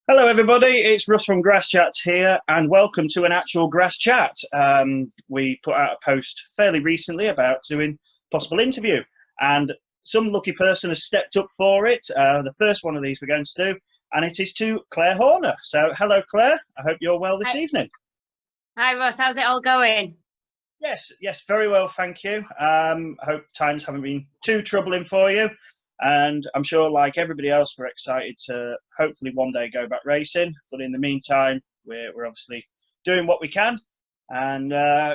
Hello, everybody. It's Russ from GrassChat here, and welcome to an actual GrassChat. We put out a post fairly recently about doing a possible interview, and some lucky person has stepped up for it. The first one of these we're going to do, and it is to Clare Horner. So, hello, Clare. I hope you're well this Hi, evening. hi Ross, how's it all going? Yes, very well, thank you. I hope times haven't been too troubling for you. And I'm sure, like everybody else, we're excited to hopefully one day go back racing. But in the meantime, we're obviously doing what we can. And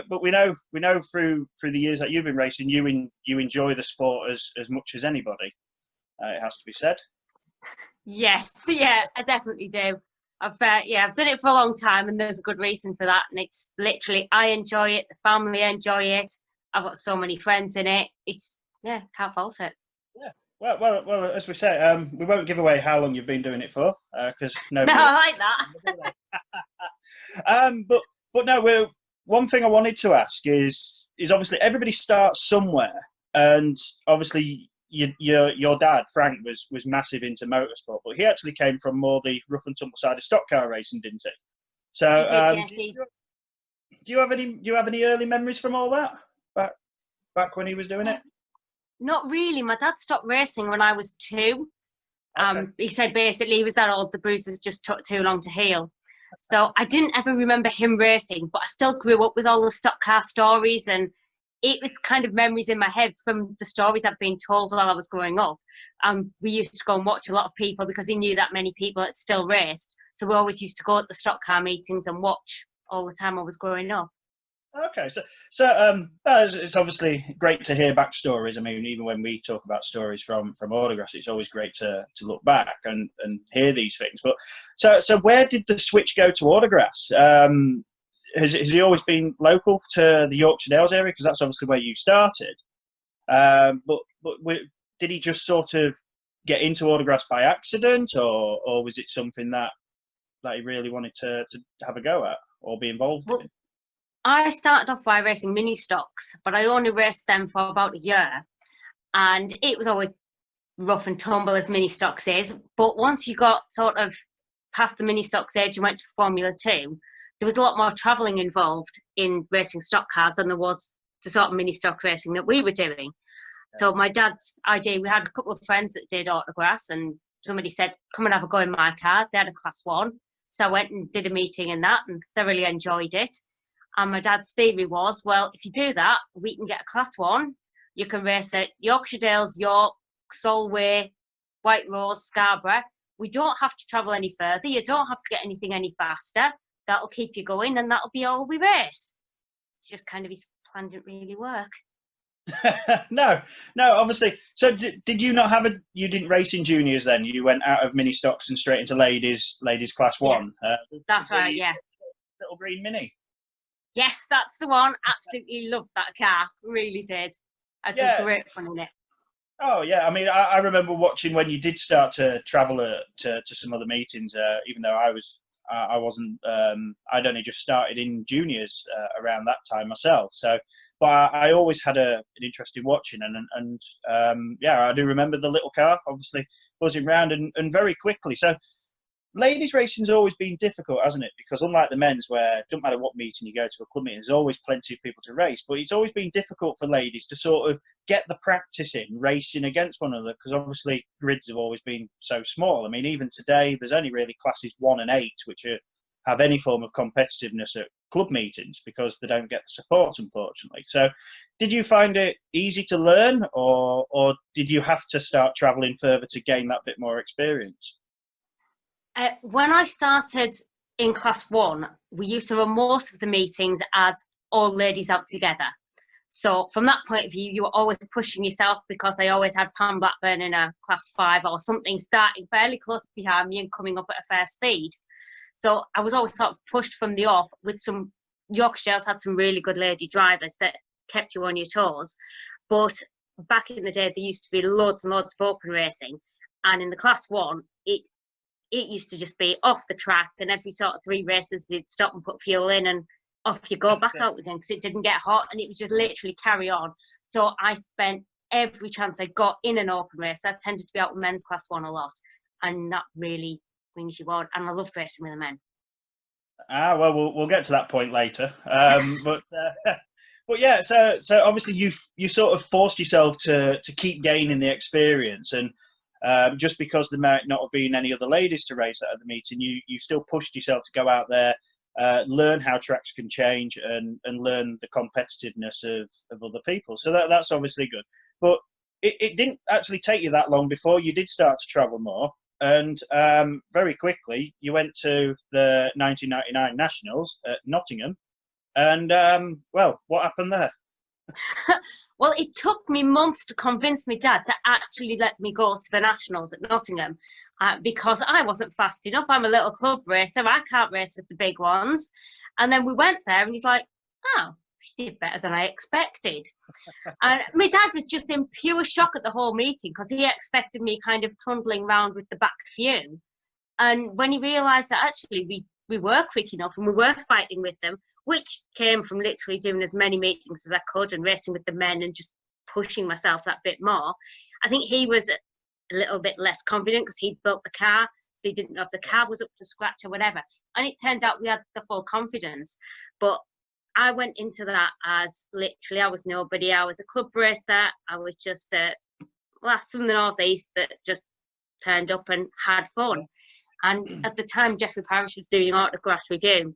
but we know through the years that you've been racing, you enjoy the sport as much as anybody. It has to be said. Yes, yeah, I definitely do. I've done it for a long time, and there's a good reason for that. And it's literally, I enjoy it, the family enjoy it. I've got so many friends in it. Can't fault it. Yeah. Well. As we say, we won't give away how long you've been doing it for, because No, nobody. I like that. But no, one thing I wanted to ask is obviously everybody starts somewhere, and obviously your dad Frank was massive into motorsport, but he actually came from more the rough and tumble side of stock car racing, didn't he? So He did, yes. do you have any early memories from all that back when he was doing it? Not really. My dad stopped racing when I was 2. Okay. He said basically he was that old, the bruises just took too long to heal. So I didn't ever remember him racing, but I still grew up with all the stock car stories, and it was kind of memories in my head from the stories I'd been told while I was growing up. We used to go and watch a lot of people because he knew that many people that still raced. So we always used to go at the stock car meetings and watch all the time I was growing up. Okay, it's obviously great to hear backstories. I mean, even when we talk about stories from autographs, it's always great to look back and hear these things. But so where did the switch go to autographs? Has he always been local to the Yorkshire Dales area? Because that's obviously where you started. But did he just sort of get into autographs by accident, or was it something that he really wanted to have a go at or be involved Well, in? I started off by racing mini stocks, but I only raced them for about a year. And it was always rough and tumble as mini stocks is. But once you got sort of past the mini stocks age and went to Formula 2, there was a lot more travelling involved in racing stock cars than there was the sort of mini stock racing that we were doing. So my dad's idea, we had a couple of friends that did autographs, and somebody said, come and have a go in my car. They had a class 1. So I went and did a meeting in that and thoroughly enjoyed it. And my dad's theory was, well, if you do that, we can get a class 1. You can race at Yorkshire Dales, York, Solway, White Rose, Scarborough. We don't have to travel any further. You don't have to get anything any faster. That'll keep you going, and that'll be all we race. It's just kind of his plan didn't really work. No, obviously. So did you not have you didn't race in juniors then? You went out of mini stocks and straight into ladies class Yeah, 1. that's right, yeah. Little green mini. Yes, that's the one. Absolutely loved that car. Really did. I had some Yes. great fun in it. Oh yeah. I mean, I remember watching when you did start to travel to some other meetings. Even though I wasn't. I'd only just started in juniors around that time myself. So, but I always had an interest in watching, and yeah, I do remember the little car obviously buzzing around and very quickly. So ladies racing's always been difficult, hasn't it? Because unlike the men's, where it doesn't matter what meeting you go to, a club meeting, there's always plenty of people to race. But it's always been difficult for ladies to sort of get the practice in racing against one another, because obviously grids have always been so small. I mean, even today, there's only really classes 1 and 8 which have any form of competitiveness at club meetings because they don't get the support, unfortunately. So, did you find it easy to learn, or did you have to start travelling further to gain that bit more experience? When I started in class 1, we used to run most of the meetings as all ladies out together. So from that point of view, you were always pushing yourself, because I always had Pam Blackburn in a class 5 or something starting fairly close behind me and coming up at a fair speed. So I was always sort of pushed from the off with some. Yorkshire Dales had some really good lady drivers that kept you on your toes. But back in the day, there used to be loads and loads of open racing. And in the class 1, it used to just be off the track, and every sort of 3 races they'd stop and put fuel in, and off you go back out again, because it didn't get hot, and it was just literally carry on. So I spent every chance I got in an open race. I tended to be out with men's class 1 a lot, and that really brings you on. And I loved racing with the men. Well, we'll get to that point later. But yeah, so obviously you sort of forced yourself to keep gaining the experience, and just because there might not have been any other ladies to race at the meeting, you still pushed yourself to go out there, learn how tracks can change, and learn the competitiveness of other people. So that's obviously good. But it didn't actually take you that long before you did start to travel more. And very quickly, you went to the 1999 Nationals at Nottingham. And, well, what happened there? Well, it took me months to convince my dad to actually let me go to the Nationals at Nottingham because I wasn't fast enough. I'm a little club racer. I can't race with the big ones. And then we went there and he's like, oh, she did better than I expected. And my dad was just in pure shock at the whole meeting because he expected me kind of trundling around with the back few. And when he realised that actually we were quick enough and we were fighting with them, which came from literally doing as many meetings as I could and racing with the men and just pushing myself that bit more. I think he was a little bit less confident because he'd built the car, so he didn't know if the car was up to scratch or whatever. And it turned out we had the full confidence. But I went into that as literally I was nobody. I was a club racer. I was just a lass from the northeast that just turned up and had fun. And at the time, Geoffrey Parish was doing Autographs Review.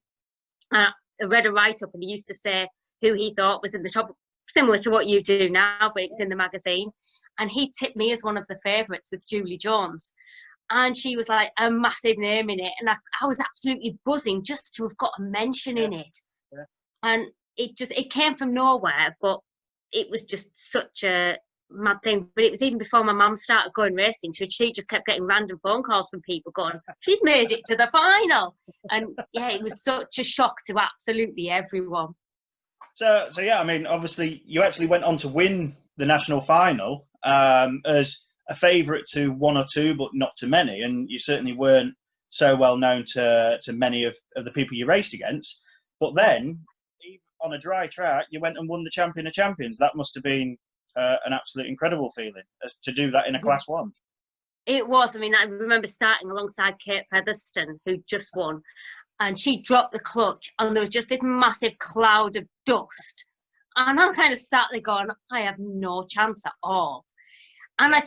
I read a write-up and he used to say who he thought was in the top, similar to what you do now, but it was in the magazine. And he tipped me as one of the favourites with Julie Jones. And she was like a massive name in it. And I was absolutely buzzing just to have got a mention in it. Yeah. And it came from nowhere, but it was just such a mad thing. But it was even before my mum started going racing. She just kept getting random phone calls from people going, she's made it to the final. And yeah, it was such a shock to absolutely everyone. So yeah, I mean, obviously you actually went on to win the national final as a favourite to one or two, but not to many. And you certainly weren't so well known to many of the people you raced against. But then, on a dry track, you went and won the Champion of Champions. That must have been an absolute incredible feeling to do that in a Class 1. It was. I mean, I remember starting alongside Kate Featherston, who just won, and she dropped the clutch, and there was just this massive cloud of dust. And I'm kind of sat there going, I have no chance at all. And I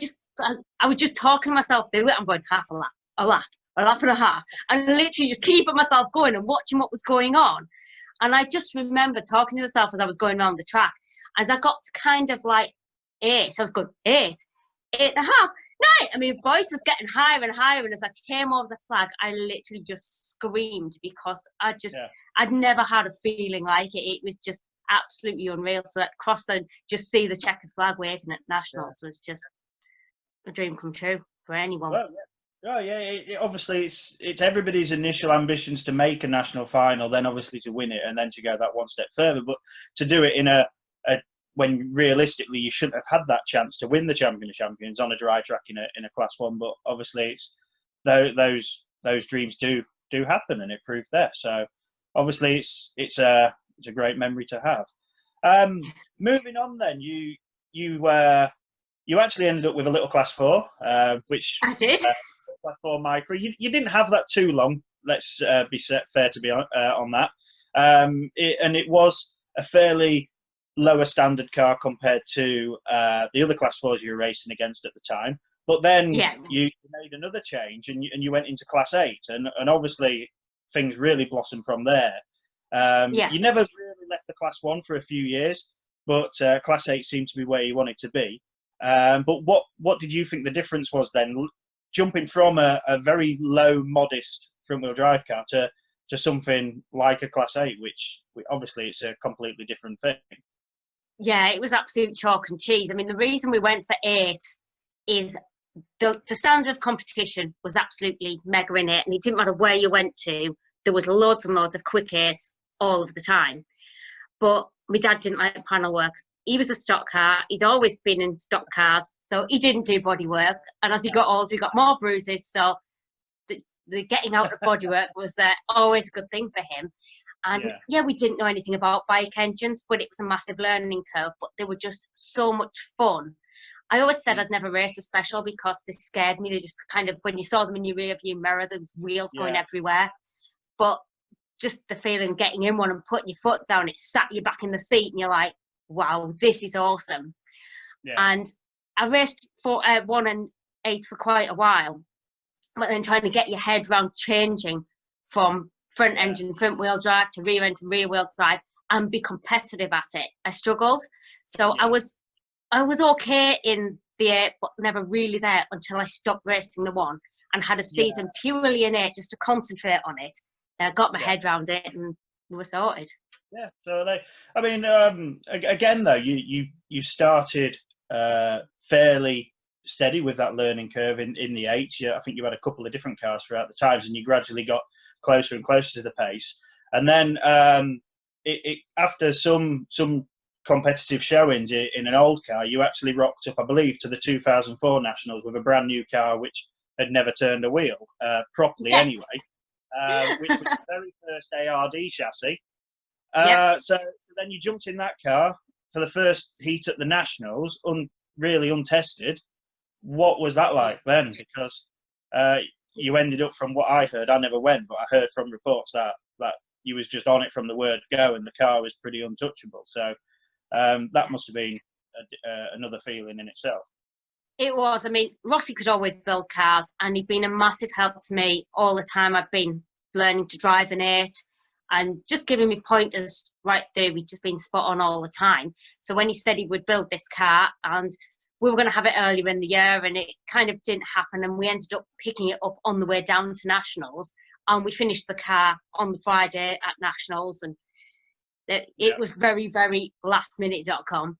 was just talking myself through it. I'm going half a lap and a half, and literally just keeping myself going and watching what was going on. And I just remember talking to myself as I was going around the track. As I got to kind of like 8, I was going 8 and a half, 9. I mean, voice was getting higher and higher. And as I came over the flag, I literally just screamed because I'd never had a feeling like it. It was just absolutely unreal. So that cross and just see the checkered flag waving at Nationals was just a dream come true for anyone. Well, obviously it's everybody's initial ambitions to make a national final, then obviously to win it, and then to go that one step further. But to do it in when realistically you shouldn't have had that chance to win the Champion of Champions on a dry track in a Class 1. But obviously it's those dreams do happen, and it proved there. So obviously it's a great memory to have. Moving on, then you actually ended up with a little Class 4, which I did. Class 4 micro. You didn't have that too long. Let's be fair to be on that. It was a fairly lower standard car compared to the other Class 4s you were racing against at the time. But then you made another change and you went into Class 8, and obviously things really blossomed from there. You never really left the Class 1 for a few years, but Class 8 seemed to be where you wanted to be. But what did you think the difference was then, jumping from a very low, modest front-wheel drive car to something like a Class 8, which obviously it's a completely different thing? Yeah, it was absolute chalk and cheese. I mean, the reason we went for 8 is the standard of competition was absolutely mega in it, and it didn't matter where you went to, there was loads and loads of quick 8s all of the time. But my dad didn't like panel work. He was a stock car. He'd always been in stock cars, so he didn't do bodywork. And as he got older, he got more bruises. So the getting out of bodywork was always a good thing for him. And we didn't know anything about bike engines, but it was a massive learning curve. But they were just so much fun. I always said I'd never race a special because they scared me. They just kind of, when you saw them in your rear view mirror, there was wheels going everywhere. But just the feeling getting in one and putting your foot down, it sat you back in the seat and you're like, wow, this is awesome. Yeah. And I raced for 1 and 8 for quite a while, but then trying to get your head round changing from front engine, front wheel drive to rear engine, rear wheel drive and be competitive at it. I struggled. So I was okay in the 8, but never really there until I stopped racing the 1 and had a season purely in 8 just to concentrate on it. And I got my head around it and we were sorted. Yeah. So I mean, again though, you started fairly steady with that learning curve in the 8s. I think you had a couple of different cars throughout the times, and you gradually got closer and closer to the pace. And then after some competitive showings in an old car, you actually rocked up, I believe, to the 2004 Nationals with a brand new car which had never turned a wheel properly anyway. Which was the very first ARD chassis. So then you jumped in that car for the first heat at the Nationals, really untested. What was that like then? Because you ended up, from what I heard, I never went, but I heard from reports that you was just on it from the word go, and the car was pretty untouchable. So that must have been another feeling in itself. It was. I mean, Rossi could always build cars, and he'd been a massive help to me all the time I've been learning to drive an 8 and just giving me pointers right there. We'd just been spot on all the time. So when he said he would build this car, and we were going to have it earlier in the year, and it kind of didn't happen, and we ended up picking it up on the way down to Nationals, and we finished the car on the Friday at Nationals, and it was very, very lastminute.com.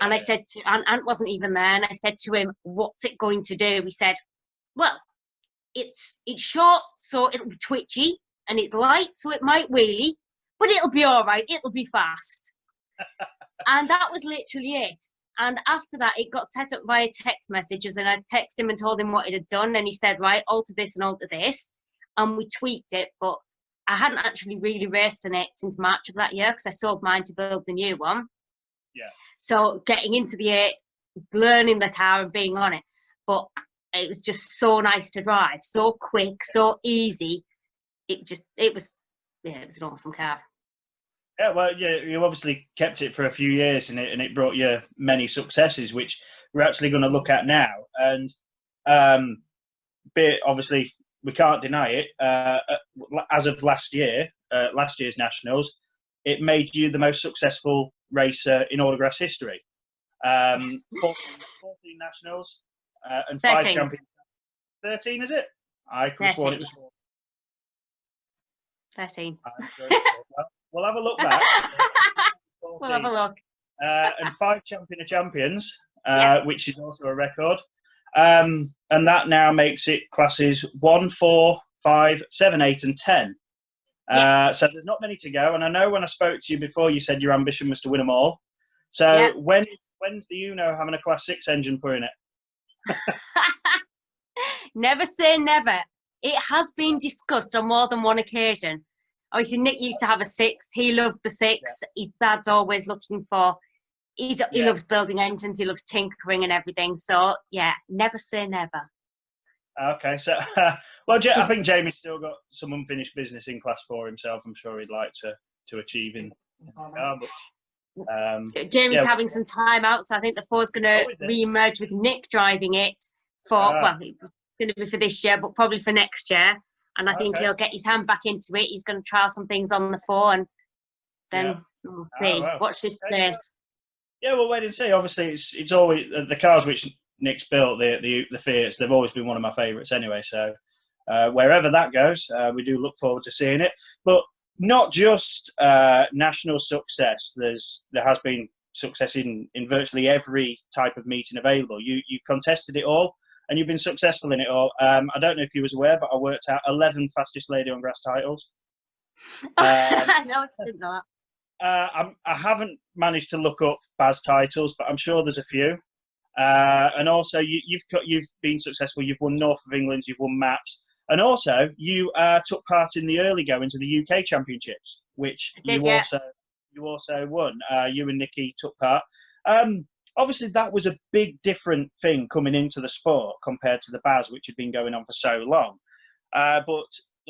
And I said, and Ant wasn't even there, and I said to him, what's it going to do? He said, well, it's short, so it'll be twitchy, and it's light, so it might wheelie, but it'll be all right. It'll be fast. And that was literally it. And after that, it got set up via text messages, and I texted him and told him what it had done, and he said, right, alter this and alter this. And we tweaked it, but I hadn't actually really raced in it since March of that year because I sold mine to build the new one. Yeah. So getting into the 8, learning the car and being on it. But it was just so nice to drive, so quick, so easy. It was an awesome car. Yeah, well, you obviously kept it for a few years, and it brought you many successes, which we're actually going to look at now. And obviously, we can't deny it. As of last year's Nationals, it made you the most successful racer in Autograss history. 14 Nationals and 5 champions. 13, is it? I could have sworn it was 4. 13. We'll have a look back. We'll have a look. And 5 Champion of Champions, which is also a record. And that now makes it classes 1, 4, 5, 7, 8, and 10. So there's not many to go. And I know when I spoke to you before, you said your ambition was to win them all. So when's the Uno having a Class 6 engine put in it? Never say never. It has been discussed on more than one occasion. Obviously, Nick used to have a 6. He loved the 6. His dad's always looking for... He loves building engines. He loves tinkering and everything. So, never say never. Okay, so... well, I think Jamie's still got some unfinished business in Class 4 himself. I'm sure he'd like to achieve in the car, but... Jamie's having some time out, so I think the 4's going to re-emerge with Nick driving it for... it's going to be for this year, but probably for next year. And I think he'll get his hand back into it. He's going to trial some things on the 4, and then we'll see. Watch this space. Yeah, we'll wait and see. Obviously, it's always the cars which Nick's built, the Fiats. They've always been one of my favourites anyway. So wherever that goes, we do look forward to seeing it. But not just national success. There has been success in virtually every type of meeting available. You contested it all. And you've been successful in it all. I don't know if you was aware, but I worked out 11 fastest lady on grass titles. No, I didn't know that. I haven't managed to look up Baz titles, but I'm sure there's a few. And also, you've been successful. You've won North of England. You've won Maps, and also you took part in the early go into the UK Championships, which you also won. You and Nikki took part. obviously that was a big different thing coming into the sport compared to the Baz, which had been going on for so long. But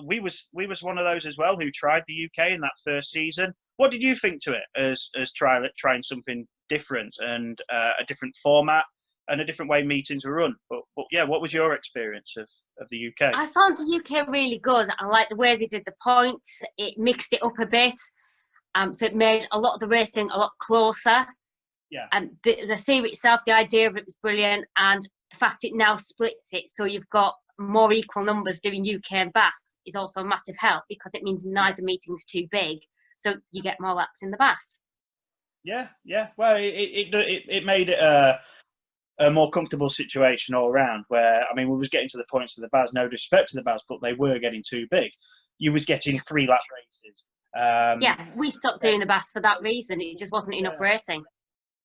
we was one of those as well who tried the UK in that first season. What did you think to it as trying something different and a different format and a different way meetings were run? But yeah, what was your experience of the UK? I found the UK really good. I like the way they did the points. It mixed it up a bit. So it made a lot of the racing a lot closer. Yeah. And the theory itself, the idea of it was brilliant. And the fact it now splits it, so you've got more equal numbers doing UK and Bass, is also a massive help, because it means neither meeting's too big. So you get more laps in the Bass. Yeah. Well, it made it a more comfortable situation all around, where, I mean, we was getting to the points of the Baz, no disrespect to the Baz, but they were getting too big. You was getting 3-lap races. Yeah, we stopped doing the Bass for that reason. It just wasn't enough racing.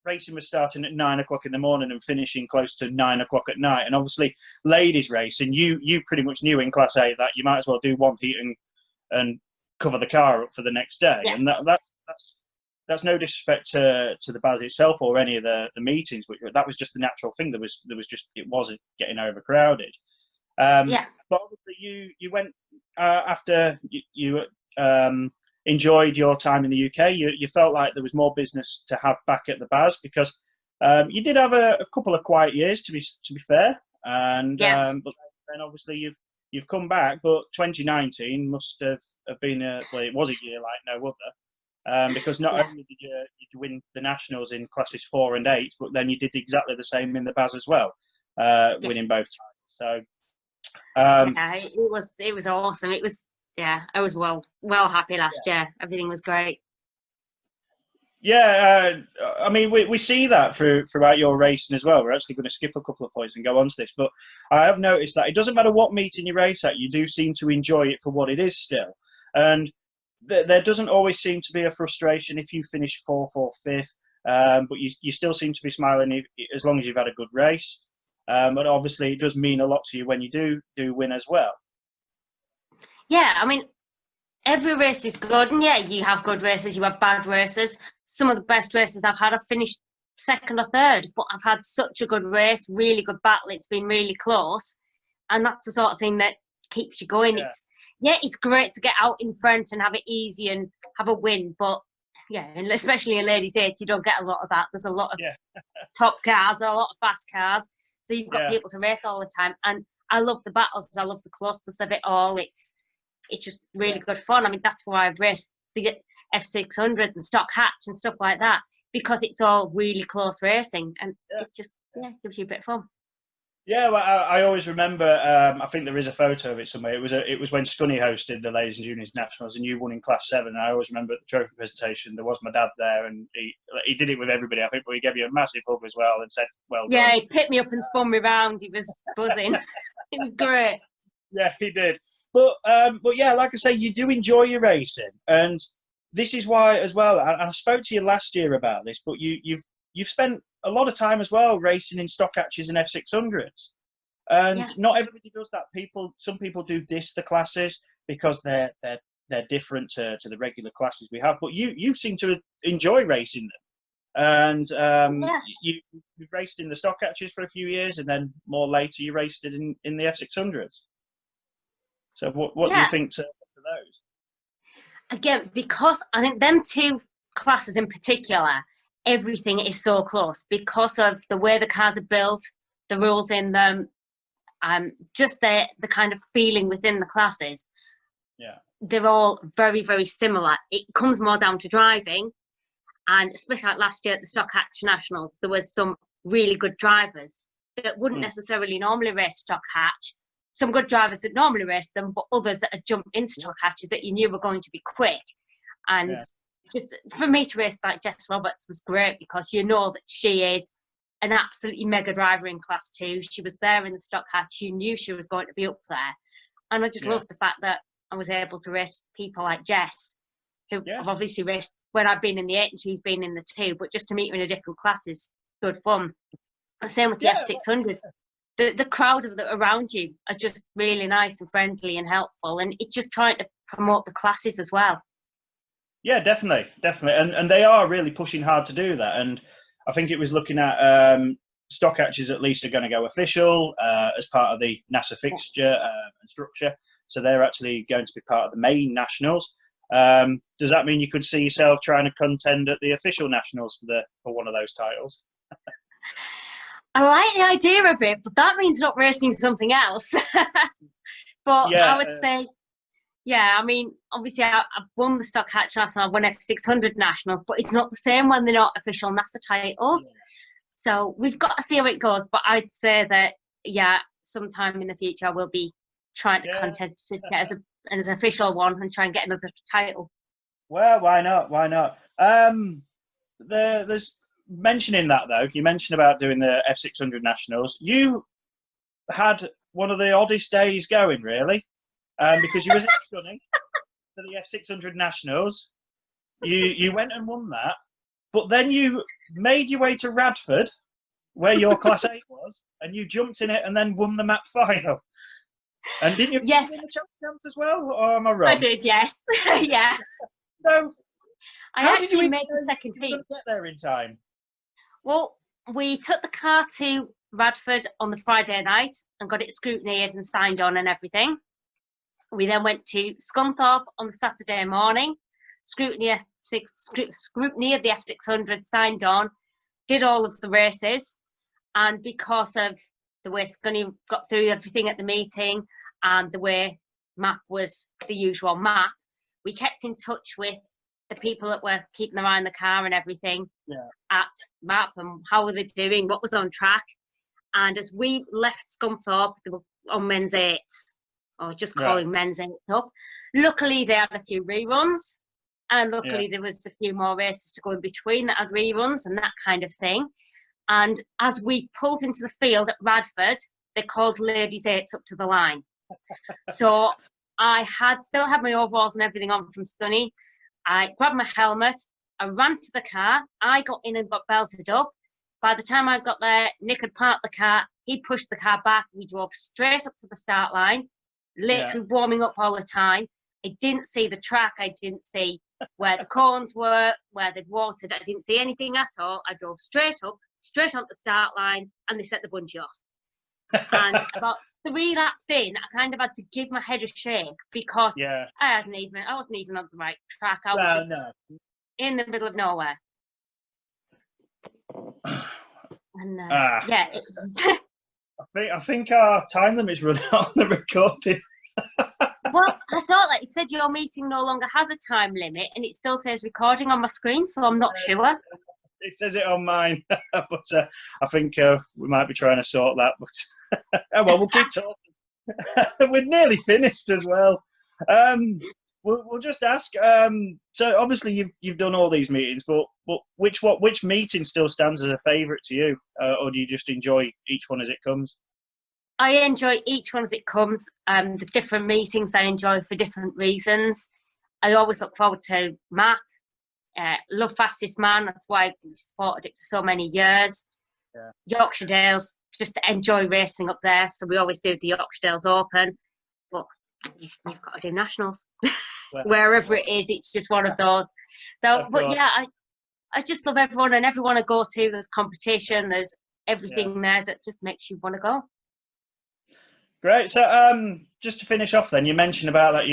Racing was starting at 9 o'clock in the morning and finishing close to 9 o'clock at night. And obviously, ladies racing, you pretty much knew in Class A that you might as well do one heat and cover the car up for the next day. Yeah. And that's no disrespect to the Baz itself or any of the meetings, but that was just the natural thing. There was just, it wasn't getting overcrowded. Yeah. But obviously, you went after you enjoyed your time in the UK. You felt like there was more business to have back at the Baz, because you did have a couple of quiet years, to be fair, and but then obviously you've come back. But 2019 must have been well, it was a year like no other, because not only did you win the nationals in classes 4 and 8, but then you did exactly the same in the Baz as well, winning both times. So it was awesome. It was. Yeah, I was well happy last year. Everything was great. Yeah, I mean, we see that throughout your racing as well. We're actually going to skip a couple of points and go on to this, but I have noticed that it doesn't matter what meeting you race at, you do seem to enjoy it for what it is still. And there doesn't always seem to be a frustration if you finish 4th or 5th, but you still seem to be smiling as long as you've had a good race. But obviously, it does mean a lot to you when you do win as well. Yeah, I mean, every race is good, and you have good races, you have bad races. Some of the best races I've had, I've finished 2nd or 3rd, but I've had such a good race, really good battle. It's been really close, and that's the sort of thing that keeps you going. It's great to get out in front and have it easy and have a win, but and especially in Ladies 8, you don't get a lot of that. There's a lot of top cars, there are a lot of fast cars, so you've got people to race all the time. And I love the battles, I love the closeness of it all. It's just really good fun. I mean, that's why I've raced the F600 and stock hatch and stuff like that, because it's all really close racing, and it just gives you a bit of fun. Yeah, well, I always remember. I think there is a photo of it somewhere. It was when Scunny hosted the Ladies and Juniors Nationals, and you won in Class 7. And I always remember at the trophy presentation, there was my dad there, and he did it with everybody, I think, but he gave you a massive hug as well and said, "Well done." Yeah, he picked me up and spun me round. He was buzzing. It was great. Yeah, he did. But yeah, like I say, you do enjoy your racing, and this is why as well. And I spoke to you last year about this, but you've spent a lot of time as well racing in stock hatches and F600s, and not everybody does that. Some people do diss the classes because they're different to the regular classes we have. But you seem to enjoy racing them, and you've raced in the stock hatches for a few years, and then more later you raced it in the F600s. So what do you think to those? Again, because I think them two classes in particular, everything is so close because of the way the cars are built, the rules in them, just the kind of feeling within the classes. Yeah. They're all very, very similar. It comes more down to driving, and especially like last year at the Stock Hatch Nationals, there was some really good drivers that wouldn't necessarily normally race Stock Hatch. Some good drivers that normally race them, but others that had jumped in stock hatches that you knew were going to be quick. And just for me to race like Jess Roberts was great, because you know that she is an absolutely mega driver in Class 2. She was there in the stock hatch. You knew she was going to be up there. And I just love the fact that I was able to race people like Jess, who I've obviously raced when I've been in the 8 and she's been in the 2, but just to meet her in a different class is good fun. The same with the F600. The crowd around you are just really nice and friendly and helpful, and it's just trying to promote the classes as well. Yeah, definitely, and they are really pushing hard to do that. And I think it was looking at stock catches at least are going to go official as part of the NASA fixture and structure. So they're actually going to be part of the main nationals. Does that mean you could see yourself trying to contend at the official nationals for one of those titles? I like the idea of it, but that means not racing something else. But yeah, I would say, yeah, I mean, obviously I've won the stock hatch national, I've won F600 nationals, but it's not the same when they're not official NASA titles. Yeah. So we've got to see how it goes. But I'd say that, yeah, sometime in the future I will be trying to contend to get as an official one and try and get another title. Well, why not? Why not? There's mentioning that though. You mentioned about doing the F600 nationals. You had one of the oddest days going, really, because you was at Stunning for the F600 nationals. You went and won that, but then you made your way to Radford, where your Class 8 was, and you jumped in it and then won the map final. And didn't you yes. win the champs as well, or am I wrong? I did, yes. Yeah. So I actually made the second heat. Get there in time. Well, we took the car to Radford on the Friday night and got it scrutinised and signed on and everything. We then went to Scunthorpe on the Saturday morning, scrutiny of the F600, signed on, did all of the races, and because of the way Scunny got through everything at the meeting and the way map was the usual map, we kept in touch with the people that were keeping their eye on the car and everything at map and how were they doing, what was on track. And as we left Scunthorpe, they were on men's 8, or just calling men's 8 up. Luckily, they had a few reruns, and luckily there was a few more races to go in between that had reruns and that kind of thing. And as we pulled into the field at Radford, they called ladies 8s up to the line. So I still had my overalls and everything on from Scunny. I grabbed my helmet, I ran to the car, I got in and got belted up. By the time I got there, Nick had parked the car, he pushed the car back, we drove straight up to the start line, literally warming up all the time. I didn't see the track, I didn't see where the cones were, where they'd watered, I didn't see anything at all. I drove straight up, straight on the start line, and they set the bungee off. And about 3 laps in, I kind of had to give my head a shake because I wasn't even on the right track. I was just in the middle of nowhere. And I think our time limit's run out on the recording. Well, I thought, like it said, your meeting no longer has a time limit, and it still says recording on my screen, so I'm not sure. It says it on mine, but I think we might be trying to sort that. But well, we'll keep talking. We're nearly finished as well. We'll just ask. So obviously you've done all these meetings, but which meeting still stands as a favourite to you, or do you just enjoy each one as it comes? I enjoy each one as it comes. The different meetings I enjoy for different reasons. I always look forward to MAP. Love Fastest Man. That's why I've supported it for so many years. Yorkshire Dales, just to enjoy racing up there. So we always do the Yorkshire Dales Open. But you've got to do nationals. Wherever it is, it's just one of those. So, but yeah, I just love everyone, and everyone I go to, there's competition, there's everything there that just makes you want to go. Great. So just to finish off then, you mentioned about that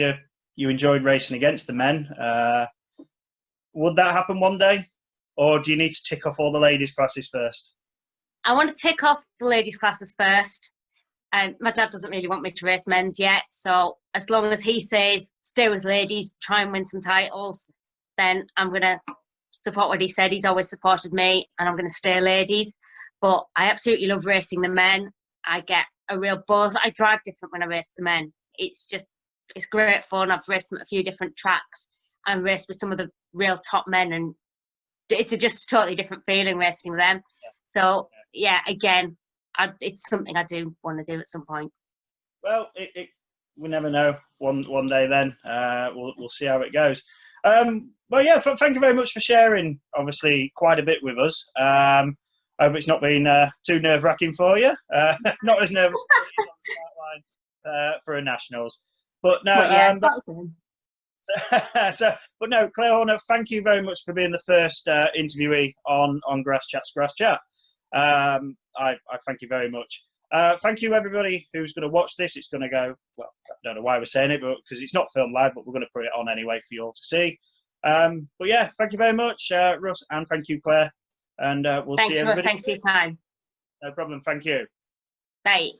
you enjoyed racing against the men. Would that happen one day, or do you need to tick off all the ladies' classes first? I want to tick off the ladies' classes first. My dad doesn't really want me to race men's yet, so as long as he says stay with ladies, try and win some titles, then I'm going to support what he said. He's always supported me, and I'm going to stay ladies. But I absolutely love racing the men. I get a real buzz. I drive different when I race the men. It's great fun. I've raced them at a few different tracks and raced with some of the real top men, and it's just a totally different feeling racing with them. So yeah, again, it's something I do want to do at some point. Well, we never know. One day then we'll see how it goes. Well, yeah, thank you very much for sharing, obviously, quite a bit with us. I hope it's not been too nerve-wracking for you. Not as nervous as on the start line for a nationals. But no, But no, Clare Horner, thank you very much for being the first interviewee on GrassChat's GrassChat. I thank you very much. Thank you, everybody who's going to watch this. It's going to go, well, I don't know why we're saying it, but because it's not filmed live, but we're going to put it on anyway for you all to see. But yeah, thank you very much, Russ, and thank you, Claire. And we'll see everybody. Thanks for your time. No problem. Thank you. Bye.